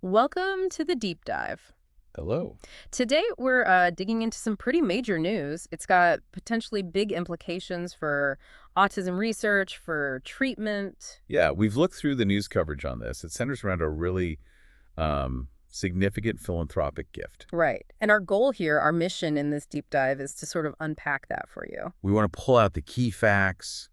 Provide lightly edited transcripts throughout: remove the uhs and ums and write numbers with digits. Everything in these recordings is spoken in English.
Welcome to the deep dive. Hello. Today, we're digging into some pretty major news. It's got potentially big implications for autism research, for treatment. Yeah, we've looked through the news coverage on this. It centers around a really significant philanthropic gift. Right. And our goal here, our mission in this deep dive is to sort of unpack that for you. We want to pull out the key facts,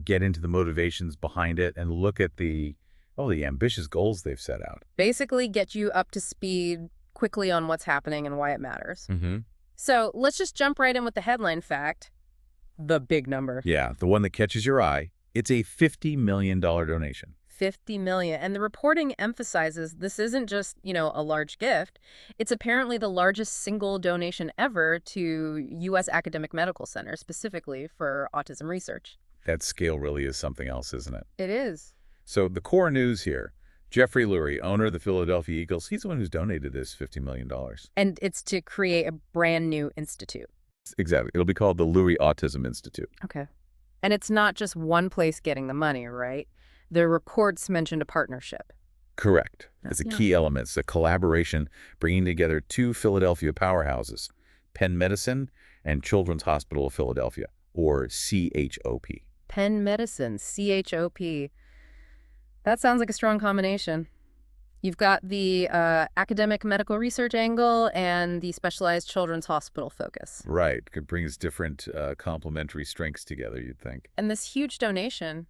get into the motivations behind it, and look at the ambitious goals they've set out. Basically, get you up to speed quickly on what's happening and why it matters. Mm-hmm. So let's just jump right in with the headline fact, the big number. Yeah, the one that catches your eye. It's a $50 million donation. 50 million. And the reporting emphasizes this isn't just, a large gift. It's apparently the largest single donation ever to U.S. academic medical centers, specifically for autism research. That scale really is something else, isn't it? It is. So the core news here, Jeffrey Lurie, owner of the Philadelphia Eagles, he's the one who's donated this $50 million. And it's to create a brand new institute. Exactly. It'll be called the Lurie Autism Institute. Okay. And it's not just one place getting the money, right? The reports mentioned a partnership. Correct. It's a Yeah. key element. It's a collaboration bringing together two Philadelphia powerhouses, Penn Medicine and Children's Hospital of Philadelphia, or CHOP. Penn Medicine, CHOP. That sounds like a strong combination. You've got the academic medical research angle and the specialized children's hospital focus. Right. It brings different complementary strengths together, you'd think. And this huge donation,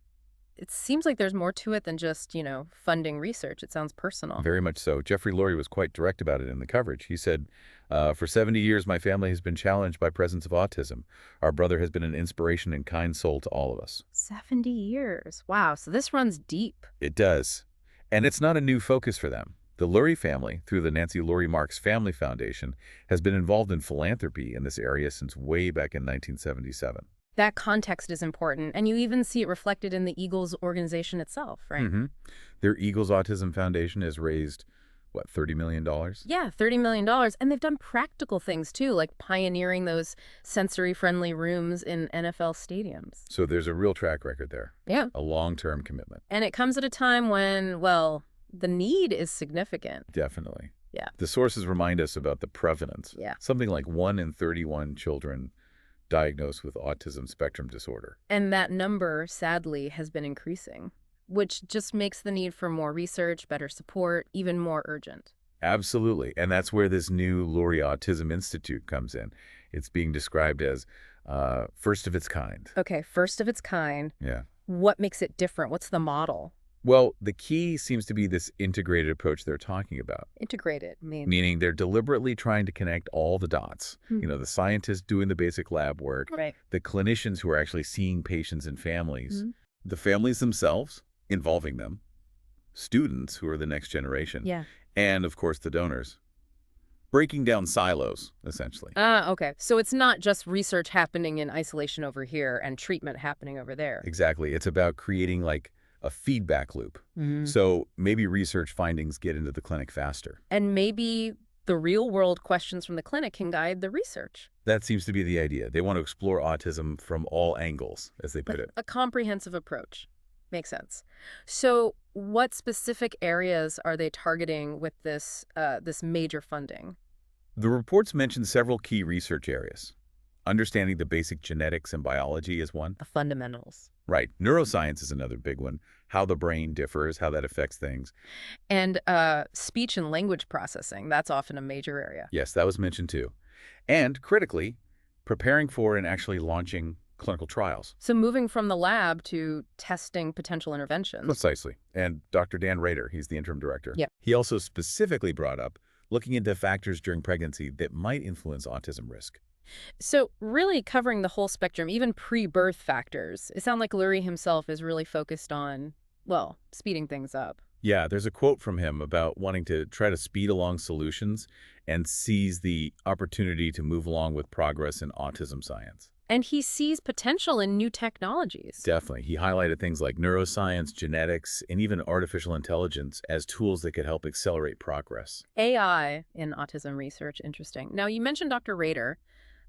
it seems like there's more to it than just, funding research. It sounds personal. Very much so. Jeffrey Lurie was quite direct about it in the coverage. He said, for 70 years, my family has been challenged by presence of autism. Our brother has been an inspiration and kind soul to all of us. 70 years. Wow. So this runs deep. It does. And it's not a new focus for them. The Lurie family, through the Nancy Lurie Marks Family Foundation, has been involved in philanthropy in this area since way back in 1977. That context is important. And you even see it reflected in the Eagles organization itself, right? Mm-hmm. Their Eagles Autism Foundation has raised, what, $30 million? Yeah, $30 million. And they've done practical things, too, like pioneering those sensory-friendly rooms in NFL stadiums. So there's a real track record there, Yeah. a long-term commitment. And it comes at a time when, well, the need is significant. Definitely. Yeah. The sources remind us about the prevalence. Yeah. Something like 1 in 31 children diagnosed with autism spectrum disorder. And that number, sadly, has been increasing, which just makes the need for more research, better support, even more urgent. Absolutely. And that's where this new Lurie Autism Institute comes in. It's being described as first of its kind. Okay, first of its kind. Yeah. What makes it different? What's the model? Well, the key seems to be this integrated approach they're talking about, Integrated, meaning they're deliberately trying to connect all the dots. The scientists doing the basic lab work, Right. the clinicians who are actually seeing patients and families, Mhm. the families themselves, involving them, students who are the next generation, Yeah. and, of course, the donors. Breaking down silos, essentially. Okay. So it's not just research happening in isolation over here and treatment happening over there. Exactly. It's about creating like a feedback loop. Mhm. So maybe research findings get into the clinic faster. And maybe the real-world questions from the clinic can guide the research. That seems to be the idea. They want to explore autism from all angles, as they put it. A comprehensive approach. Makes sense. So what specific areas are they targeting with this major funding? The reports mention several key research areas. Understanding the basic genetics and biology is one. The fundamentals. Right. Neuroscience is another big one. How the brain differs, how that affects things. And speech and language processing, that's often a major area. Yes, that was mentioned too. And critically, preparing for and actually launching clinical trials. So moving from the lab to testing potential interventions. Precisely. And Dr. Dan Rader, he's the interim director. Yep. He also specifically brought up looking into factors during pregnancy that might influence autism risk. So really covering the whole spectrum, even pre-birth factors. It sounds like Lurie himself is really focused on, well, speeding things up. Yeah, there's a quote from him about wanting to try to speed along solutions and seize the opportunity to move along with progress in autism science. And he sees potential in new technologies. Definitely. He highlighted things like neuroscience, genetics, and even artificial intelligence as tools that could help accelerate progress. AI in autism research, interesting. Now, you mentioned Dr. Rader.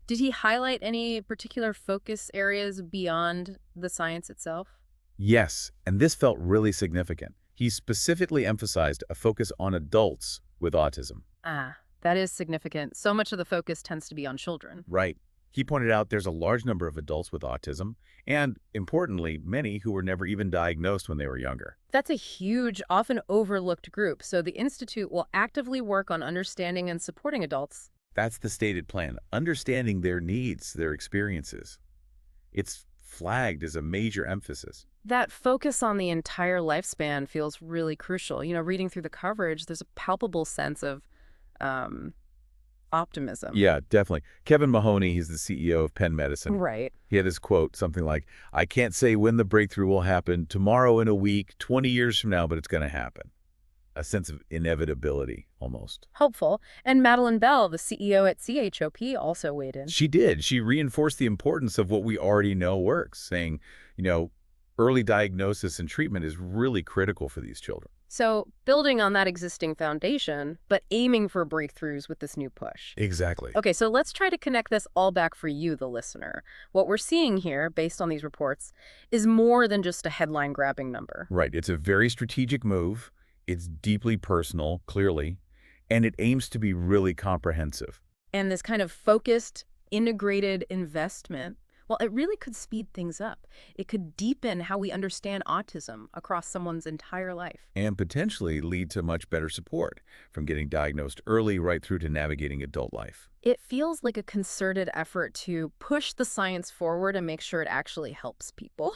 Did he highlight any particular focus areas beyond the science itself? Yes, and this felt really significant. He specifically emphasized a focus on adults with autism. Ah, that is significant. So much of the focus tends to be on children. Right. He pointed out there's a large number of adults with autism, and importantly, many who were never even diagnosed when they were younger. That's a huge, often overlooked group, so the Institute will actively work on understanding and supporting adults. That's the stated plan, understanding their needs, their experiences. It's flagged as a major emphasis. That focus on the entire lifespan feels really crucial. Reading through the coverage, there's a palpable sense of um, optimism. Yeah, definitely. Kevin Mahoney, he's the CEO of Penn Medicine. Right. He had this quote, something like, "I can't say when the breakthrough will happen, tomorrow, in a week, 20 years from now, but it's going to happen." A sense of inevitability, almost. Hopeful. And Madeline Bell, the CEO at CHOP, also weighed in. She did. She reinforced the importance of what we already know works, saying, early diagnosis and treatment is really critical for these children. So, building on that existing foundation, but aiming for breakthroughs with this new push. Exactly. Okay, so let's try to connect this all back for you, the listener. What we're seeing here, based on these reports, is more than just a headline-grabbing number. Right. It's a very strategic move. It's deeply personal, clearly, and it aims to be really comprehensive. And this kind of focused, integrated investment, well, it really could speed things up. It could deepen how we understand autism across someone's entire life. And potentially lead to much better support, from getting diagnosed early right through to navigating adult life. It feels like a concerted effort to push the science forward and make sure it actually helps people.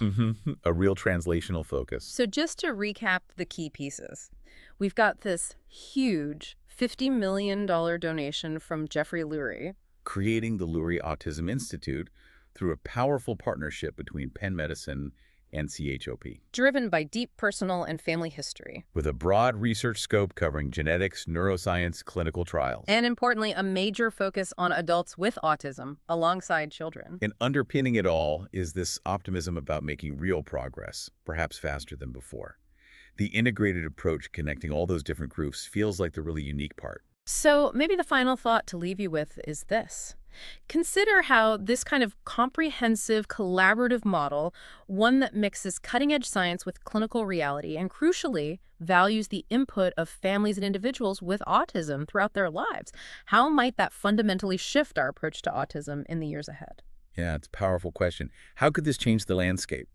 A real translational focus. So just to recap the key pieces, we've got this huge $50 million donation from Jeffrey Lurie, Creating the Lurie Autism Institute through a powerful partnership between Penn Medicine and CHOP. driven by deep personal and family history. With a broad research scope covering genetics, neuroscience, clinical trials. And importantly, a major focus on adults with autism alongside children. And underpinning it all is this optimism about making real progress, perhaps faster than before. The integrated approach connecting all those different groups feels like the really unique part. So maybe the final thought to leave you with is this. Consider how this kind of comprehensive, collaborative model, one that mixes cutting-edge science with clinical reality and, crucially, values the input of families and individuals with autism throughout their lives. How might that fundamentally shift our approach to autism in the years ahead? Yeah, it's a powerful question. How could this change the landscape?